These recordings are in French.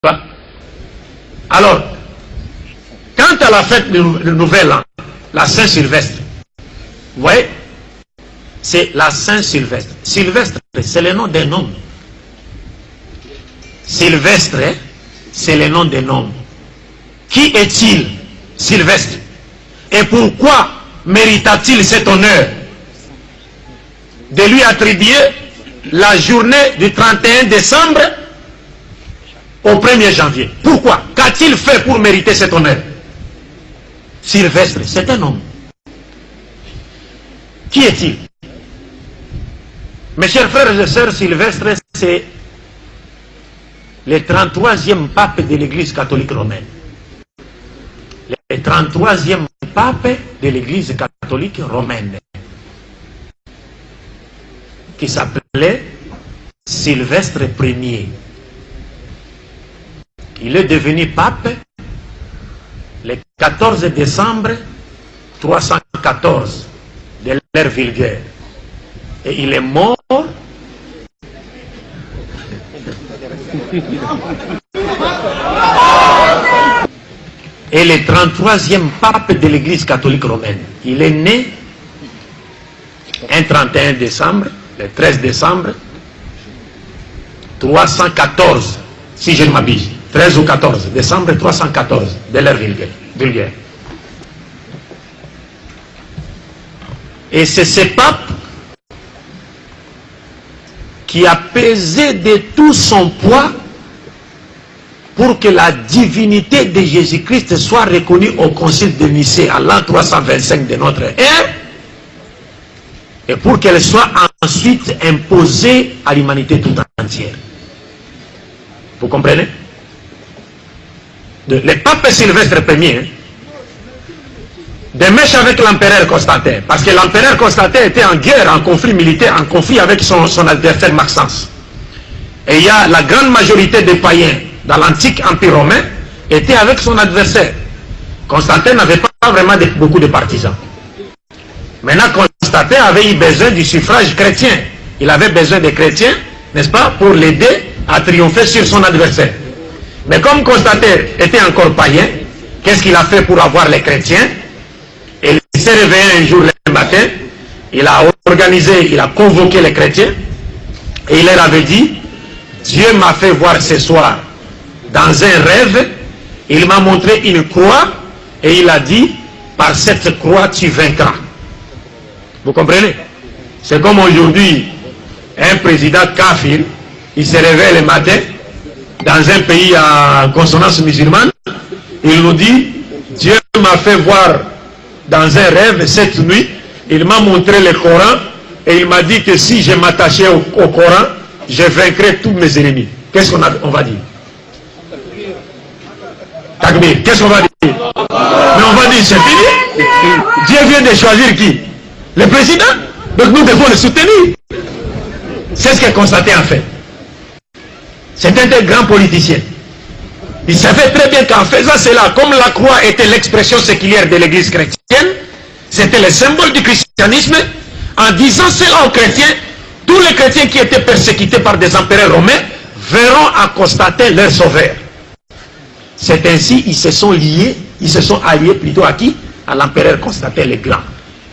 pas? Alors, quant à la fête de Nouvel An, la Saint-Sylvestre, vous voyez, c'est la Saint-Sylvestre. Sylvestre, c'est le nom d'un homme. Sylvestre, c'est le nom d'un homme. Qui est-il, Sylvestre? Et pourquoi mérita-t-il cet honneur de lui attribuer la journée du 31 décembre au 1er janvier? Pourquoi? Qu'a-t-il fait pour mériter cet honneur? Sylvestre, c'est un homme. Qui est-il? Mes chers frères et sœurs, Sylvestre, c'est le 33e pape de l'Église catholique romaine. Le 33e pape de l'Église catholique romaine, qui s'appelait Sylvestre Ier. Il est devenu pape le 14 décembre 314 de l'ère vulgaire. Et il est mort et le 33e pape de l'Église catholique romaine. Il est né un 31 décembre, le 13 décembre 314, si je ne m'abuse, 13 ou 14 décembre 314 de l'ère vulgaire. Et c'est ce pape qui a pesé de tout son poids pour que la divinité de Jésus-Christ soit reconnue au concile de Nicée à l'an 325 de notre ère, et pour qu'elle soit ensuite imposée à l'humanité tout entière. Vous comprenez? Le pape Sylvestre Ier, de mèche avec l'empereur Constantin, parce que l'empereur Constantin était en guerre, en conflit militaire, en conflit avec son adversaire Maxence. Et il y a la grande majorité des païens dans l'antique empire romain étaient avec son adversaire. Constantin n'avait pas vraiment beaucoup de partisans. Maintenant, Constantin avait eu besoin du suffrage chrétien. Il avait besoin des chrétiens, n'est-ce pas, pour l'aider à triompher sur son adversaire. Mais comme Constantin était encore païen, qu'est-ce qu'il a fait pour avoir les chrétiens? Et il s'est réveillé un jour le matin, il a organisé, il a convoqué les chrétiens, et il leur avait dit, Dieu m'a fait voir ce soir, dans un rêve, il m'a montré une croix, et il a dit, par cette croix tu vaincras. Vous comprenez? C'est comme aujourd'hui, un président kafir, il se réveille le matin, dans un pays à consonance musulmane, il nous dit, Dieu m'a fait voir dans un rêve cette nuit, il m'a montré le Coran, et il m'a dit que si je m'attachais au Coran, je vaincrais tous mes ennemis. Qu'est-ce qu'on va dire? Takbir, qu'est-ce qu'on va dire? Mais on va dire, c'est fini. Dieu vient de choisir qui? Le président. Donc nous devons le soutenir. C'est ce que Constantin a fait. C'est un grand politicien. Il savait très bien qu'en faisant cela, comme la croix était l'expression séculière de l'église chrétienne, c'était le symbole du christianisme, en disant cela aux chrétiens, tous les chrétiens qui étaient persécutés par des empereurs romains verront à Constantin leur sauveur. C'est ainsi ils se sont liés, ils se sont alliés plutôt à qui? À l'empereur Constantin le Grand.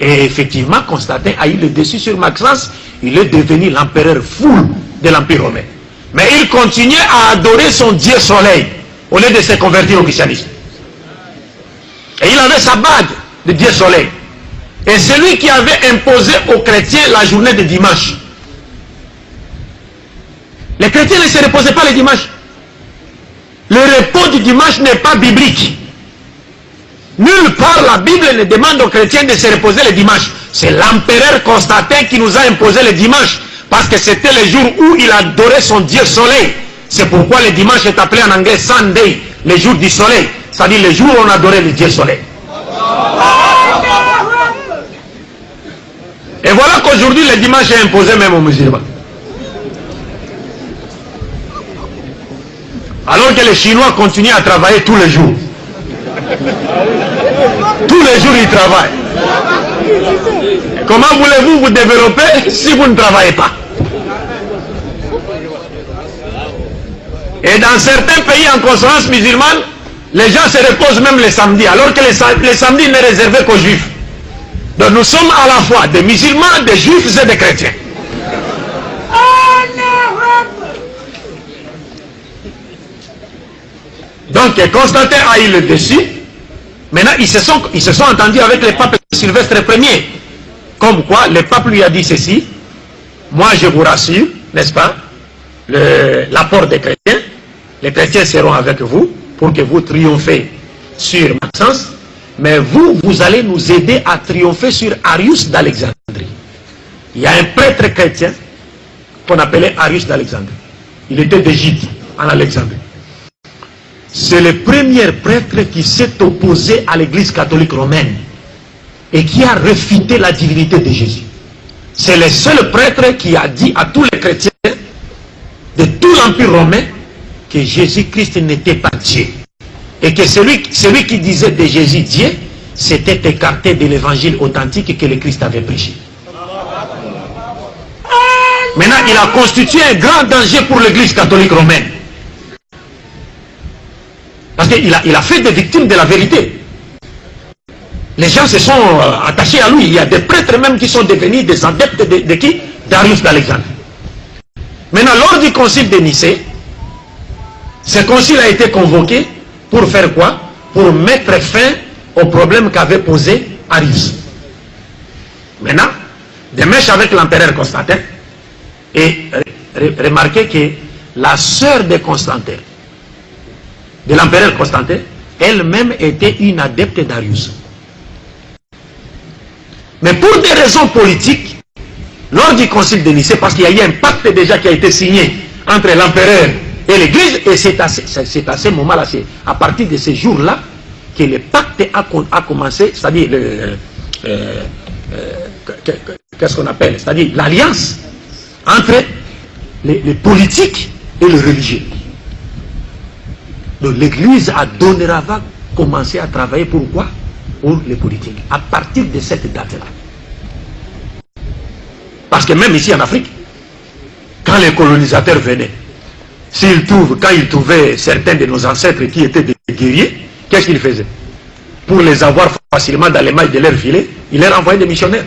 Et effectivement, Constantin a eu le dessus sur Maxence, il est devenu l'empereur fou de l'empire romain. Mais il continuait à adorer son Dieu soleil, au lieu de se convertir au christianisme. Et il avait sa bague de Dieu soleil. Et celui qui avait imposé aux chrétiens la journée de dimanche. Les chrétiens ne se reposaient pas les dimanches. Le repos du dimanche n'est pas biblique. Nulle part la Bible ne demande aux chrétiens de se reposer le dimanche. C'est l'empereur Constantin qui nous a imposé le dimanche. Parce que c'était le jour où il adorait son Dieu soleil. C'est pourquoi le dimanche est appelé en anglais Sunday, le jour du soleil. C'est-à-dire le jour où on adorait le Dieu soleil. Et voilà qu'aujourd'hui le dimanche est imposé même aux musulmans. Alors que les Chinois continuent à travailler tous les jours. Tous les jours ils travaillent. Comment voulez-vous vous développer si vous ne travaillez pas? Et dans certains pays en consonance musulmane, les gens se reposent même les samedis, alors que les samedis n'est réservé qu'aux juifs. Donc nous sommes à la fois des musulmans, des juifs et des chrétiens. Donc Constantin a eu le dessus. Maintenant ils se sont entendus avec le pape Sylvestre Ier. Comme quoi le pape lui a dit ceci: moi je vous rassure, n'est-ce pas, l'apport des chrétiens, les chrétiens seront avec vous pour que vous triomphez sur Maxence, mais vous allez nous aider à triompher sur Arius d'Alexandrie. Il y a un prêtre chrétien qu'on appelait Arius d'Alexandrie. Il était d'Égypte, en Alexandrie. C'est le premier prêtre qui s'est opposé à l'église catholique romaine et qui a réfuté la divinité de Jésus. C'est le seul prêtre qui a dit à tous les chrétiens de tout l'Empire romain que Jésus-Christ n'était pas Dieu. Et que celui qui disait de Jésus Dieu, s'était écarté de l'évangile authentique que le Christ avait prêché. Maintenant, il a constitué un grand danger pour l'église catholique romaine. Parce qu'il a fait des victimes de la vérité. Les gens se sont attachés à lui. Il y a des prêtres même qui sont devenus des adeptes de qui? D'Arius d'Alexandrie. Maintenant, lors du concile de Nicée, ce concile a été convoqué pour faire quoi? Pour mettre fin au problème qu'avait posé Arius. Maintenant, des mèches avec l'empereur Constantin. Et remarquez que la sœur de Constantin, de l'empereur Constantin, elle-même était une adepte d'Arius. Mais pour des raisons politiques, lors du concile de Nicée, parce qu'il y a eu un pacte déjà qui a été signé entre l'empereur et l'église, et c'est à ce moment-là, c'est à partir de ce jour-là que le pacte a commencé, c'est-à-dire qu'est-ce qu'on appelle, c'est-à-dire l'alliance entre les politiques et les religieux. Donc l'église a dorénavant commencé à travailler pour quoi? Pour les politiques. À partir de cette date-là. Parce que même ici en Afrique, quand les colonisateurs venaient, quand ils trouvaient certains de nos ancêtres qui étaient des guerriers, qu'est-ce qu'ils faisaient? Pour les avoir facilement dans les mailles de leur filet, ils leur envoyaient des missionnaires.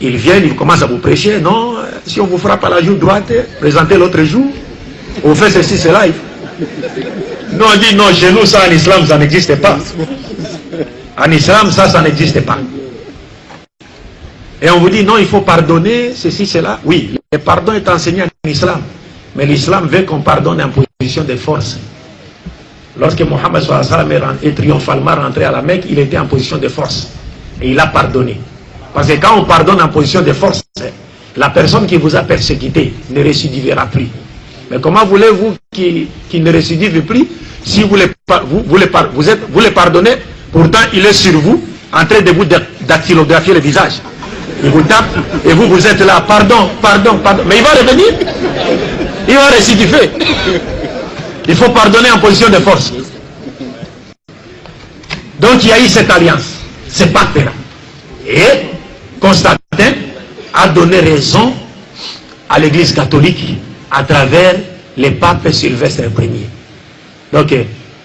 Ils viennent, ils commencent à vous prêcher. Non, si on vous frappe à la joue droite, présentez l'autre joue. On fait ceci, cela. Non, on dit non, chez nous, ça en islam, ça n'existe pas. En islam, ça n'existe pas. Et on vous dit non, il faut pardonner, ceci, cela. Oui, le pardon est enseigné en islam. Mais l'islam veut qu'on pardonne en position de force. Lorsque Mohammed est triomphalement rentré à la Mecque, il était en position de force. Et il a pardonné. Parce que quand on pardonne en position de force, la personne qui vous a persécuté ne récidivera plus. Mais comment voulez-vous qu'il ne récidive plus si vous le pardonnez, pourtant il est sur vous, en train de vous dactylographier le visage. Il vous tape et vous êtes là, pardon. Mais il va revenir. Il va récidiver. Il faut pardonner en position de force. Donc il y a eu cette alliance, ce pacte-là. Et Constantin a donné raison à l'église catholique à travers le pape Sylvestre Ier. Donc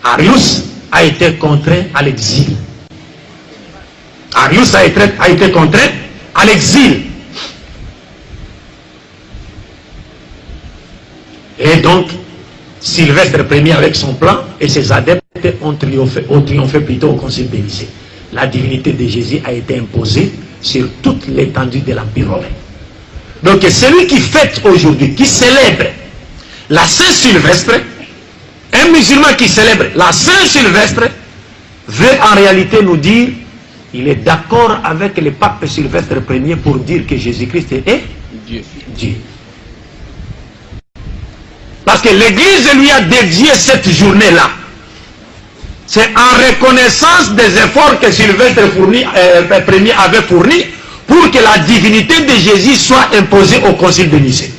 Arius a été contraint à l'exil. Arius a été contraint à l'exil. Et donc Sylvestre Ier avec son plan et ses adeptes ont triomphé plutôt au concile de Nicée. La divinité de Jésus a été imposée sur toute l'étendue de l'Empire romain. Donc celui qui fête aujourd'hui, qui célèbre la Saint-Sylvestre, un musulman qui célèbre la Saint-Sylvestre, veut en réalité nous dire, il est d'accord avec le pape Sylvestre Ier pour dire que Jésus-Christ est Dieu. Parce que l'Église lui a dédié cette journée-là. C'est en reconnaissance des efforts que Sylvestre Ier avait fournis pour que la divinité de Jésus soit imposée au concile de Nicée.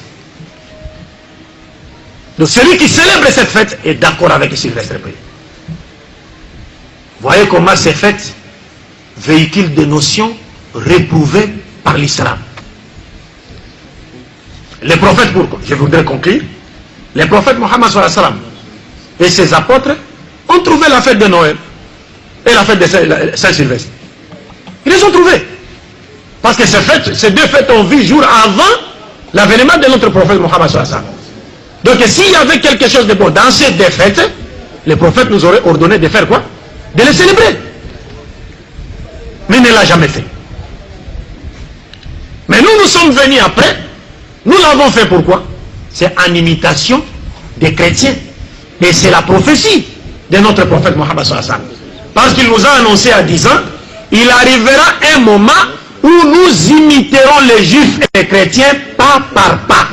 Donc celui qui célèbre cette fête est d'accord avec Sylvestre Ier. Voyez comment ces fêtes véhiculent des notions réprouvées par l'islam. Les prophètes, je voudrais conclure, Les prophètes Mohammed sallallahu alayhi wa sallam et ses apôtres ont trouvé la fête de Noël et la fête de Saint-Sylvestre. Ils les ont trouvés. Parce que ces deux fêtes ont vu jour avant l'avènement de notre prophète Mohammed sallallahu alayhi wa sallam. Donc s'il y avait quelque chose de bon dans ces deux fêtes, les prophètes nous auraient ordonné de faire quoi? De les célébrer. Mais il ne l'a jamais fait. Mais nous sommes venus après. Nous l'avons fait pourquoi? C'est en imitation des chrétiens. Et c'est la prophétie de notre prophète Mohammed sallallahu alayhi wa sallam. Parce qu'il nous a annoncé à 10 ans, il arrivera un moment où nous imiterons les juifs et les chrétiens pas par pas.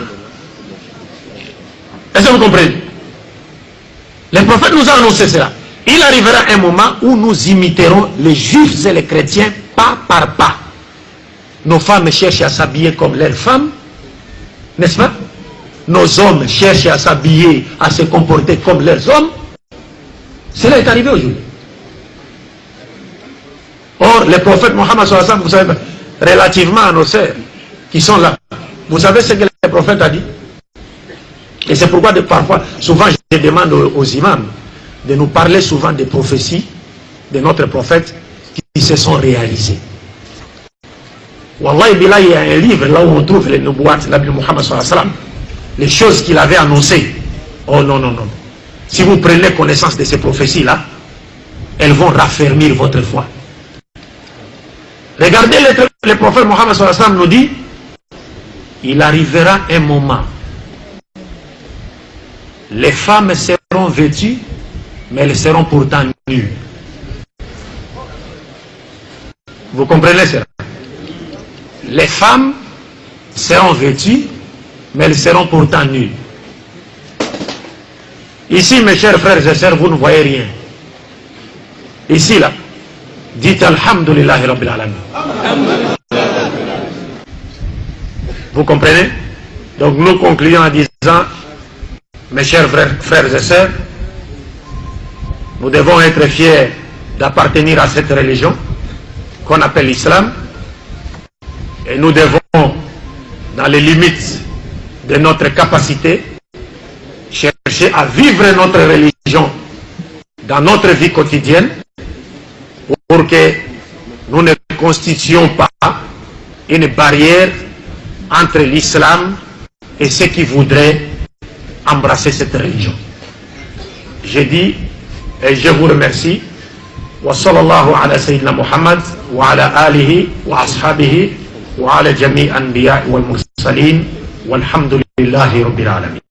Est-ce que vous comprenez? Le prophète nous a annoncé cela. Il arrivera un moment où nous imiterons les juifs et les chrétiens pas par pas. Nos femmes cherchent à s'habiller comme leurs femmes, n'est-ce pas? Nos hommes cherchent à s'habiller, à se comporter comme leurs hommes. Cela est arrivé aujourd'hui. Or, le prophète Mohammed sallallahu alayhi wa sallam, vous savez, relativement à nos sœurs qui sont là, vous savez ce que le prophète a dit? Et c'est pourquoi parfois, souvent je demande aux imams de nous parler souvent des prophéties de notre prophète qui se sont réalisées. Wallahi billah, il y a un livre là où on trouve les Nubuwat, Nabi Muhammad sallallahu alayhi wa sallam, les choses qu'il avait annoncées. Oh non, non, non. Si vous prenez connaissance de ces prophéties-là, elles vont raffermir votre foi. Regardez, le prophète Mohammed sallallahu alayhi wa sallam nous dit, il arrivera un moment, les femmes seront vêtues, mais elles seront pourtant nues. Vous comprenez cela? Les femmes seront vêtues, mais elles seront pourtant nues. Ici, mes chers frères et sœurs, vous ne voyez rien. Ici, là, dites Alhamdulillahi Rabbil Alamin. Vous comprenez? Donc nous concluons en disant, mes chers frères et sœurs, nous devons être fiers d'appartenir à cette religion qu'on appelle l'islam. Et nous devons, dans les limites de notre capacité, chercher à vivre notre religion dans notre vie quotidienne pour que nous ne constituions pas une barrière entre l'islam et ceux qui voudraient embrasser cette religion. Je dis et je vous remercie. Wa sallallahu ala sayyidina Muhammad wa ala alihi wa ashabihi wa ala jami' anbiya wal mursalin walhamdulillahi rabbil alamin.